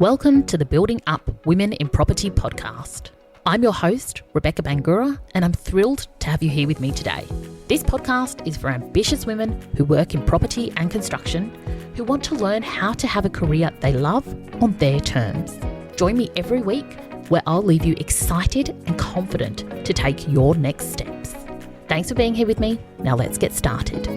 Welcome to the Building Up Women in Property podcast. I'm your host, Rebecca Bangura, and I'm thrilled to have you here with me today. This podcast is for ambitious women who work in property and construction who want to learn how to have a career they love on their terms. Join me every week where I'll leave you excited and confident to take your next steps. Thanks for being here with me. Now let's get started.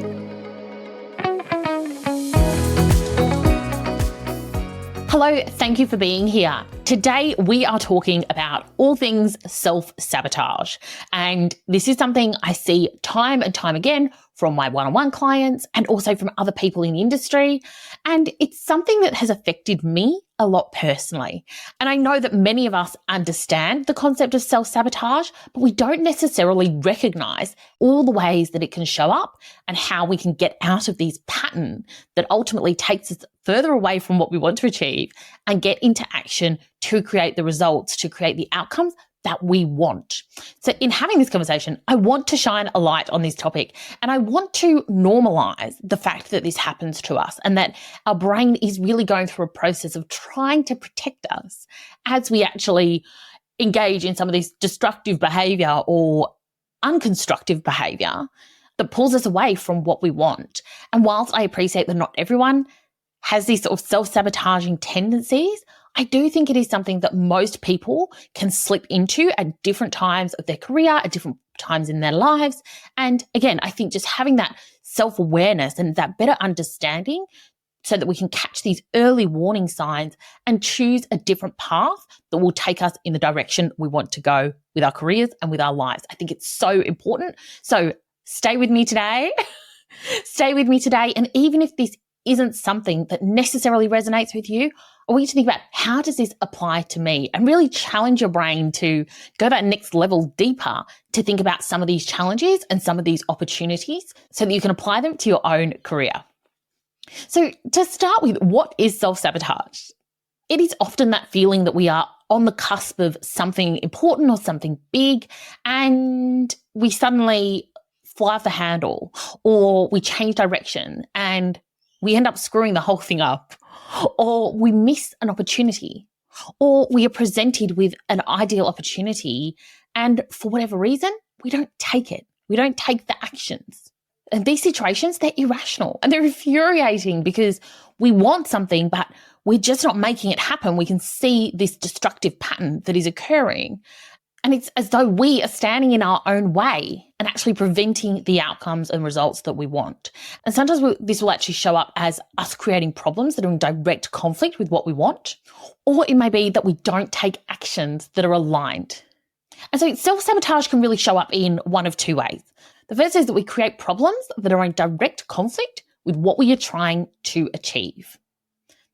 Hello, thank you for being here. Today, we are talking about all things self-sabotage. And this is something I see time and time again from my one-on-one clients and also from other people in the industry. And it's something that has affected me a lot personally. And I know that many of us understand the concept of self-sabotage, but we don't necessarily recognize all the ways that it can show up and how we can get out of these patterns that ultimately takes us further away from what we want to achieve and get into action to create the results, to create the outcomes that we want. So in having this conversation, I want to shine a light on this topic, and I want to normalize the fact that this happens to us and that our brain is really going through a process of trying to protect us as we actually engage in some of this destructive behaviour or unconstructive behaviour that pulls us away from what we want. And whilst I appreciate that not everyone has these sort of self-sabotaging tendencies, I do think it is something that most people can slip into at different times of their career, at different times in their lives. And again, I think just having that self-awareness and that better understanding so that we can catch these early warning signs and choose a different path that will take us in the direction we want to go with our careers and with our lives. I think it's so important. So stay with me today. Stay with me today. And even if this isn't something that necessarily resonates with you, I want you to think about, how does this apply to me? And really challenge your brain to go that next level deeper to think about some of these challenges and some of these opportunities so that you can apply them to your own career. So to start with, what is self-sabotage? It is often that feeling that we are on the cusp of something important or something big, and we suddenly fly off the handle, or we change direction and we end up screwing the whole thing up, or we miss an opportunity, or we are presented with an ideal opportunity and for whatever reason, we don't take it. We don't take the actions. And these situations, they're irrational and they're infuriating because we want something, but we're just not making it happen. We can see this destructive pattern that is occurring. And it's as though we are standing in our own way and actually preventing the outcomes and results that we want. And sometimes this will actually show up as us creating problems that are in direct conflict with what we want, or it may be that we don't take actions that are aligned. And so self-sabotage can really show up in one of two ways. The first is that we create problems that are in direct conflict with what we are trying to achieve.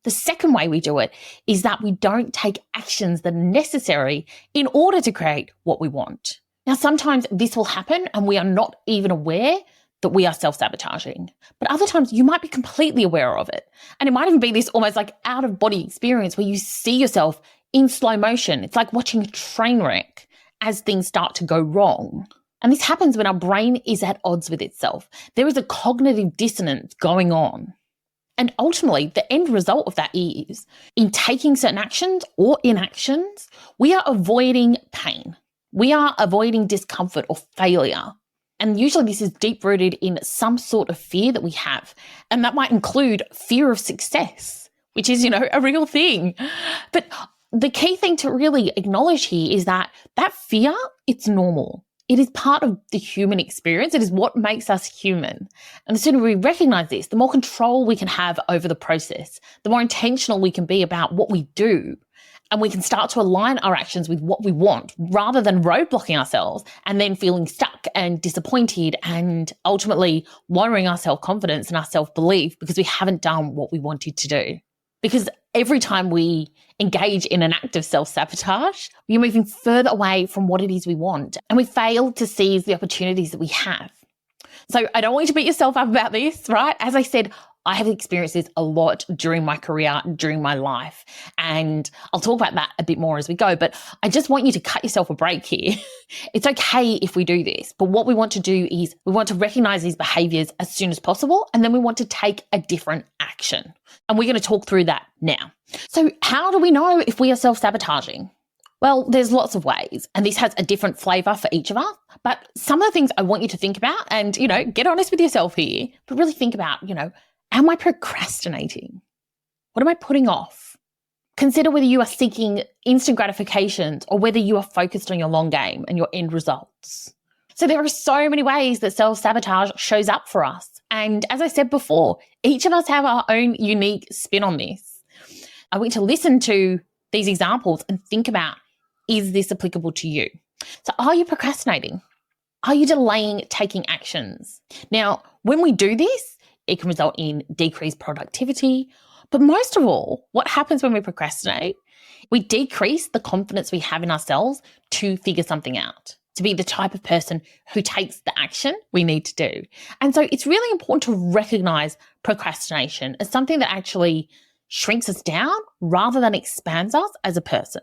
The second way we do it is that we don't take actions that are necessary in order to create what we want. Now, sometimes this will happen and we are not even aware that we are self-sabotaging. But other times you might be completely aware of it. And it might even be this almost like out-of-body experience where you see yourself in slow motion. It's like watching a train wreck as things start to go wrong. And this happens when our brain is at odds with itself. There is a cognitive dissonance going on. And ultimately, the end result of that is, in taking certain actions or inactions, we are avoiding pain. We are avoiding discomfort or failure. And usually this is deep-rooted in some sort of fear that we have. And that might include fear of success, which is, a real thing. But the key thing to really acknowledge here is that fear, it's normal. It is part of the human experience. It is what makes us human. And the sooner we recognize this, the more control we can have over the process, the more intentional we can be about what we do. And we can start to align our actions with what we want rather than roadblocking ourselves and then feeling stuck and disappointed and ultimately lowering our self-confidence and our self-belief because we haven't done what we wanted to do. Because every time we engage in an act of self-sabotage, we're moving further away from what it is we want, and we fail to seize the opportunities that we have. So I don't want you to beat yourself up about this, right? As I said, I have experienced this a lot during my career, during my life, and I'll talk about that a bit more as we go, but I just want you to cut yourself a break here. It's okay if we do this, but what we want to do is we want to recognize these behaviors as soon as possible, and then we want to take a different action. And we're going to talk through that now. So how do we know if we are self-sabotaging? Well, there's lots of ways, and this has a different flavor for each of us, but some of the things I want you to think about and, get honest with yourself here, but really think about, am I procrastinating? What am I putting off? Consider whether you are seeking instant gratifications or whether you are focused on your long game and your end results. So there are so many ways that self-sabotage shows up for us. And as I said before, each of us have our own unique spin on this. I want you to listen to these examples and think about, is this applicable to you? So are you procrastinating? Are you delaying taking actions? Now, when we do this, it can result in decreased productivity. But most of all, what happens when we procrastinate? We decrease the confidence we have in ourselves to figure something out, to be the type of person who takes the action we need to do. And so it's really important to recognize procrastination as something that actually shrinks us down rather than expands us as a person.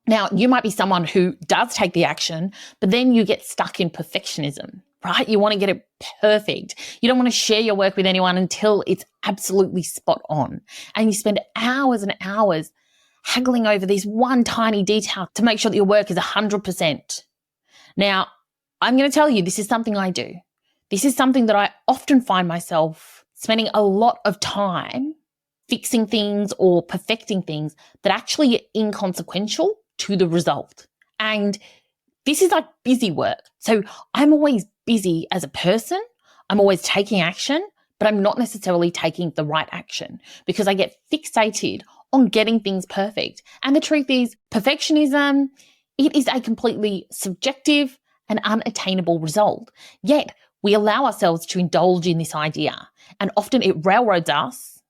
Now, you might be someone who does take the action, but then you get stuck in perfectionism, right? You want to get it perfect. You don't want to share your work with anyone until it's absolutely spot on. And you spend hours and hours haggling over this one tiny detail to make sure that your work is 100%. Now, I'm going to tell you, this is something I do. This is something that I often find myself spending a lot of time fixing things or perfecting things that actually are inconsequential to the result. And this is like busy work. So I'm always busy as a person. I'm always taking action, but I'm not necessarily taking the right action because I get fixated on getting things perfect. And the truth is, perfectionism, it is a completely subjective and unattainable result. Yet we allow ourselves to indulge in this idea, and often it railroads us,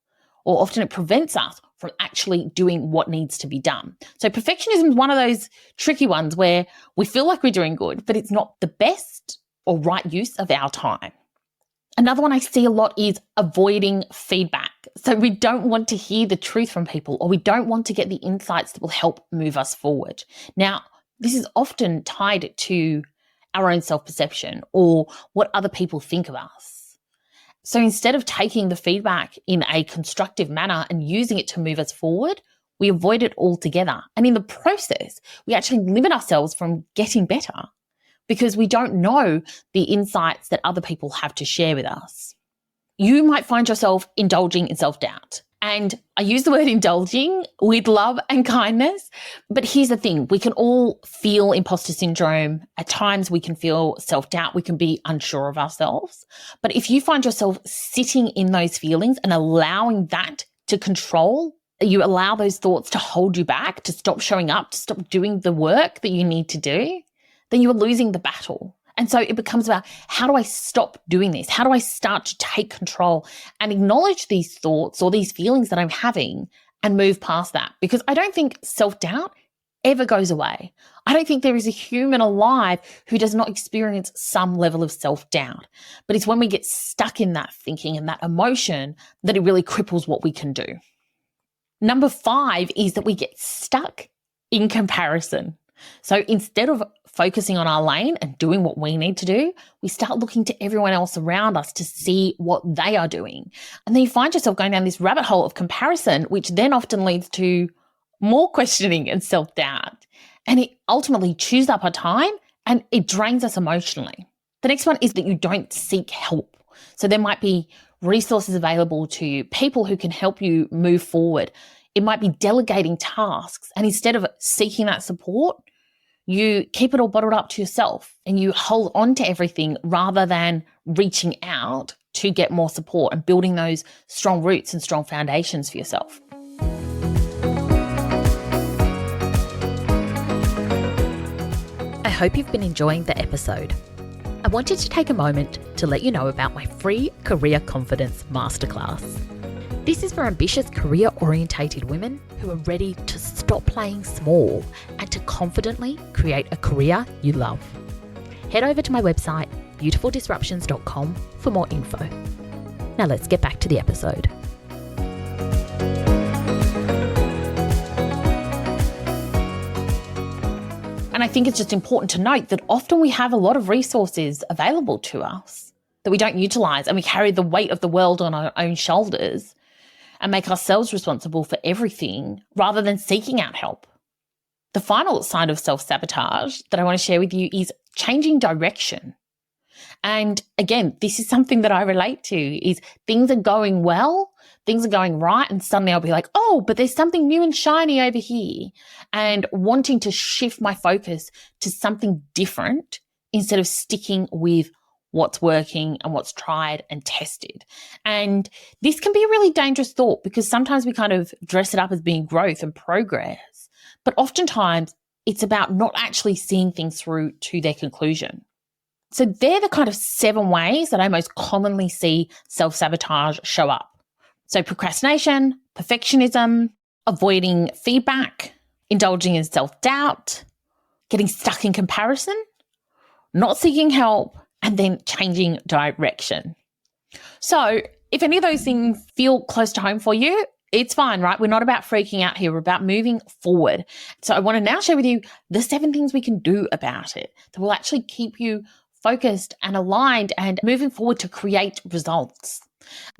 or often it prevents us from actually doing what needs to be done. So perfectionism is one of those tricky ones where we feel like we're doing good, but it's not the best or right use of our time. Another one I see a lot is avoiding feedback. So we don't want to hear the truth from people, or we don't want to get the insights that will help move us forward. Now, this is often tied to our own self-perception or what other people think of us. So instead of taking the feedback in a constructive manner and using it to move us forward, we avoid it altogether. And in the process, we actually limit ourselves from getting better because we don't know the insights that other people have to share with us. You might find yourself indulging in self-doubt. And I use the word indulging with love and kindness, but here's the thing. We can all feel imposter syndrome. At times we can feel self-doubt. We can be unsure of ourselves. But if you find yourself sitting in those feelings and allowing that to control, you allow those thoughts to hold you back, to stop showing up, to stop doing the work that you need to do, then you are losing the battle. And so it becomes about, how do I stop doing this? How do I start to take control and acknowledge these thoughts or these feelings that I'm having and move past that? Because I don't think self-doubt ever goes away. I don't think there is a human alive who does not experience some level of self-doubt. But it's when we get stuck in that thinking and that emotion that it really cripples what we can do. Number 5 is that we get stuck in comparison. So instead of focusing on our lane and doing what we need to do, we start looking to everyone else around us to see what they are doing. And then you find yourself going down this rabbit hole of comparison, which then often leads to more questioning and self-doubt. And it ultimately chews up our time and it drains us emotionally. The next one is that you don't seek help. So there might be resources available to you, people who can help you move forward. It might be delegating tasks. And instead of seeking that support, you keep it all bottled up to yourself and you hold on to everything rather than reaching out to get more support and building those strong roots and strong foundations for yourself. I hope you've been enjoying the episode. I wanted to take a moment to let you know about my free Career Confidence Masterclass. This is for ambitious career-orientated women who are ready to stop playing small and to confidently create a career you love. Head over to my website, beautifuldisruptions.com for more info. Now let's get back to the episode. And I think it's just important to note that often we have a lot of resources available to us that we don't utilize, and we carry the weight of the world on our own shoulders and make ourselves responsible for everything rather than seeking out help. The final sign of self-sabotage that I want to share with you is changing direction. And again, this is something that I relate to, is things are going well, things are going right, and suddenly I'll be like, oh, but there's something new and shiny over here, and wanting to shift my focus to something different instead of sticking with what's working and what's tried and tested. And this can be a really dangerous thought because sometimes we kind of dress it up as being growth and progress, but oftentimes it's about not actually seeing things through to their conclusion. So they're the kind of 7 ways that I most commonly see self-sabotage show up. So procrastination, perfectionism, avoiding feedback, indulging in self-doubt, getting stuck in comparison, not seeking help, and then changing direction. So if any of those things feel close to home for you, it's fine, right? We're not about freaking out here. We're about moving forward. So I want to now share with you the 7 things we can do about it that will actually keep you focused and aligned and moving forward to create results.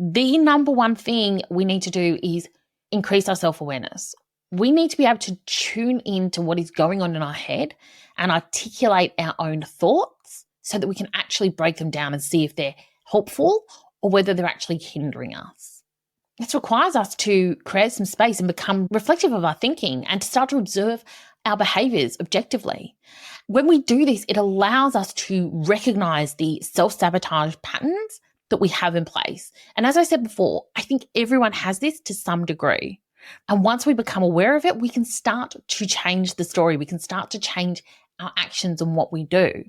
The number one thing we need to do is increase our self-awareness. We need to be able to tune into what is going on in our head and articulate our own thoughts so that we can actually break them down and see if they're helpful or whether they're actually hindering us. This requires us to create some space and become reflective of our thinking and to start to observe our behaviours objectively. When we do this, it allows us to recognize the self-sabotage patterns that we have in place. And as I said before, I think everyone has this to some degree. And once we become aware of it, we can start to change the story. We can start to change our actions and what we do.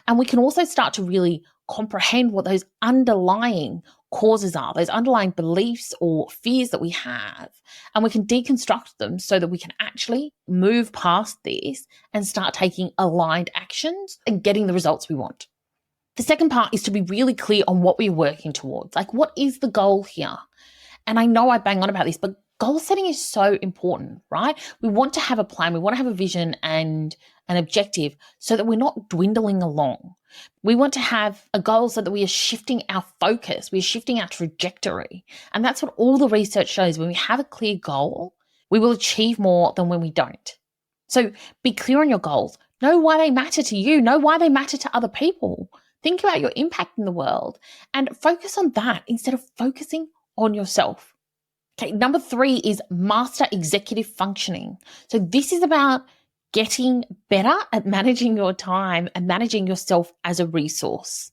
And we can also start to really comprehend what those underlying causes are, those underlying beliefs or fears that we have. And we can deconstruct them so that we can actually move past this and start taking aligned actions and getting the results we want. The second part is to be really clear on what we're working towards. Like, what is the goal here? And I know I bang on about this, but goal setting is so important, right? We want to have a plan. We want to have a vision and an objective so that we're not dwindling along. We want to have a goal so that we are shifting our focus, we are shifting our trajectory. And that's what all the research shows. When we have a clear goal, we will achieve more than when we don't. So be clear on your goals. Know why they matter to you. Know why they matter to other people. Think about your impact in the world and focus on that instead of focusing on yourself. Okay, number 3 is master executive functioning. So this is about getting better at managing your time and managing yourself as a resource.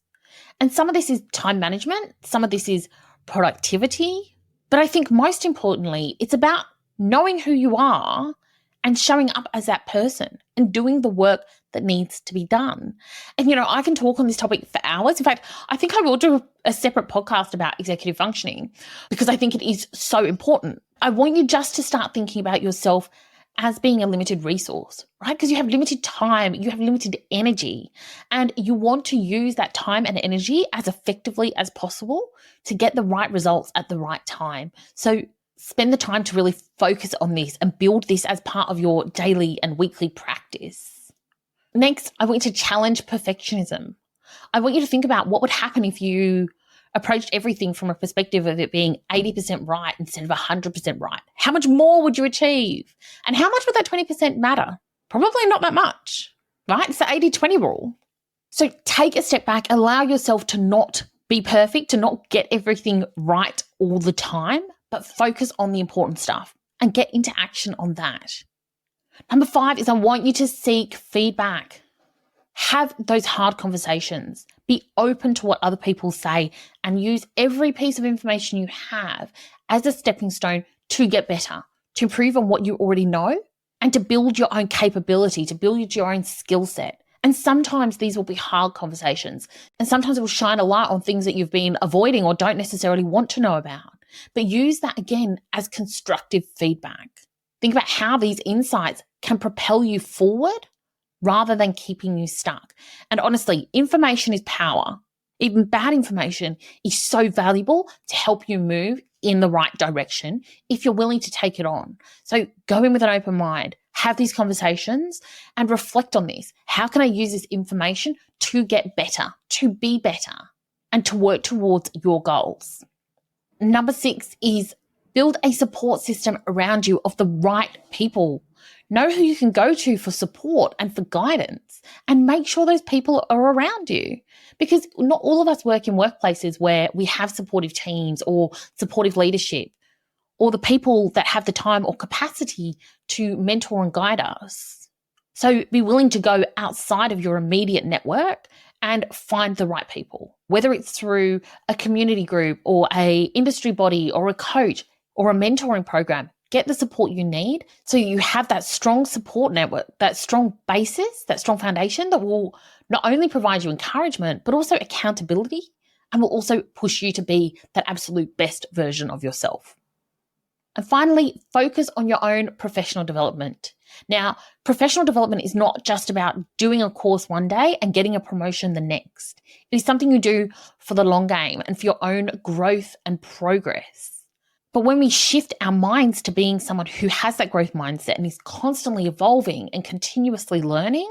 And some of this is time management, some of this is productivity, but I think most importantly, it's about knowing who you are and showing up as that person and doing the work that needs to be done. And, I can talk on this topic for hours. In fact, I think I will do a separate podcast about executive functioning because I think it is so important. I want you just to start thinking about yourself as being a limited resource, right? Because you have limited time, you have limited energy, and you want to use that time and energy as effectively as possible to get the right results at the right time. So spend the time to really focus on this and build this as part of your daily and weekly practice. Next, I want you to challenge perfectionism. I want you to think about what would happen if you approached everything from a perspective of it being 80% right instead of 100% right. How much more would you achieve? And how much would that 20% matter? Probably not that much, right? It's the 80-20 rule. So take a step back, allow yourself to not be perfect, to not get everything right all the time, but focus on the important stuff and get into action on that. Number 5 is I want you to seek feedback. Have those hard conversations. Be open to what other people say and use every piece of information you have as a stepping stone to get better, to improve on what you already know, and to build your own capability, to build your own skill set. And sometimes these will be hard conversations, and sometimes it will shine a light on things that you've been avoiding or don't necessarily want to know about. But use that again as constructive feedback. Think about how these insights can propel you forward rather than keeping you stuck. And honestly, information is power. Even bad information is so valuable to help you move in the right direction if you're willing to take it on. So go in with an open mind, have these conversations and reflect on this. How can I use this information to get better, to be better, and to work towards your goals? Number 6 is build a support system around you of the right people. Know who you can go to for support and for guidance, and make sure those people are around you. Because not all of us work in workplaces where we have supportive teams or supportive leadership, or the people that have the time or capacity to mentor and guide us. So be willing to go outside of your immediate network and find the right people, whether it's through a community group or a industry body or a coach or a mentoring program. Get the support you need so you have that strong support network, that strong basis, that strong foundation that will not only provide you encouragement, but also accountability, and will also push you to be that absolute best version of yourself. And finally, focus on your own professional development. Now, professional development is not just about doing a course one day and getting a promotion the next. It is something you do for the long game and for your own growth and progress. But when we shift our minds to being someone who has that growth mindset and is constantly evolving and continuously learning,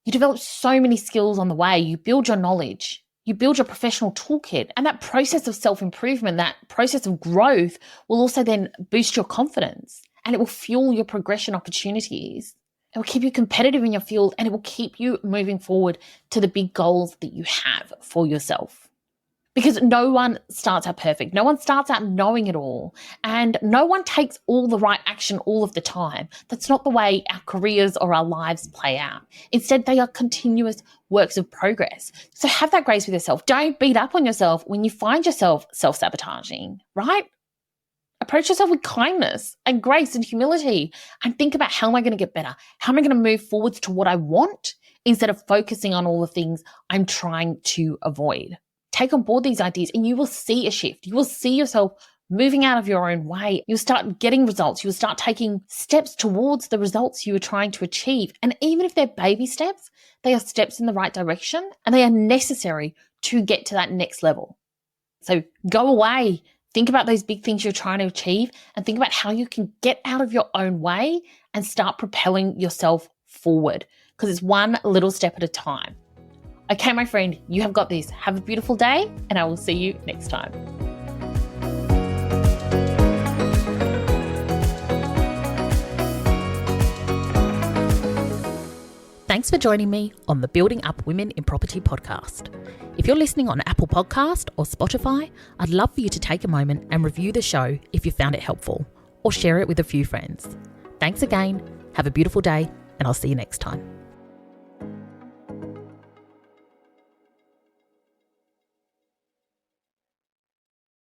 you develop so many skills on the way. You build your knowledge, you build your professional toolkit, and that process of self-improvement, that process of growth will also then boost your confidence, and it will fuel your progression opportunities. It will keep you competitive in your field, and it will keep you moving forward to the big goals that you have for yourself. Because no one starts out perfect. No one starts out knowing it all. And no one takes all the right action all of the time. That's not the way our careers or our lives play out. Instead, they are continuous works of progress. So have that grace with yourself. Don't beat up on yourself when you find yourself self-sabotaging, right? Approach yourself with kindness and grace and humility, and think about, how am I going to get better? How am I going to move forwards to what I want, instead of focusing on all the things I'm trying to avoid? Take on board these ideas and you will see a shift. You will see yourself moving out of your own way. You'll start getting results. You'll start taking steps towards the results you are trying to achieve. And even if they're baby steps, they are steps in the right direction, and they are necessary to get to that next level. So go away, think about those big things you're trying to achieve, and think about how you can get out of your own way and start propelling yourself forward, because it's one little step at a time. Okay, my friend, you have got this. Have a beautiful day, and I will see you next time. Thanks for joining me on the Building Up Women in Property podcast. If you're listening on Apple Podcast or Spotify, I'd love for you to take a moment and review the show if you found it helpful, or share it with a few friends. Thanks again. Have a beautiful day, and I'll see you next time.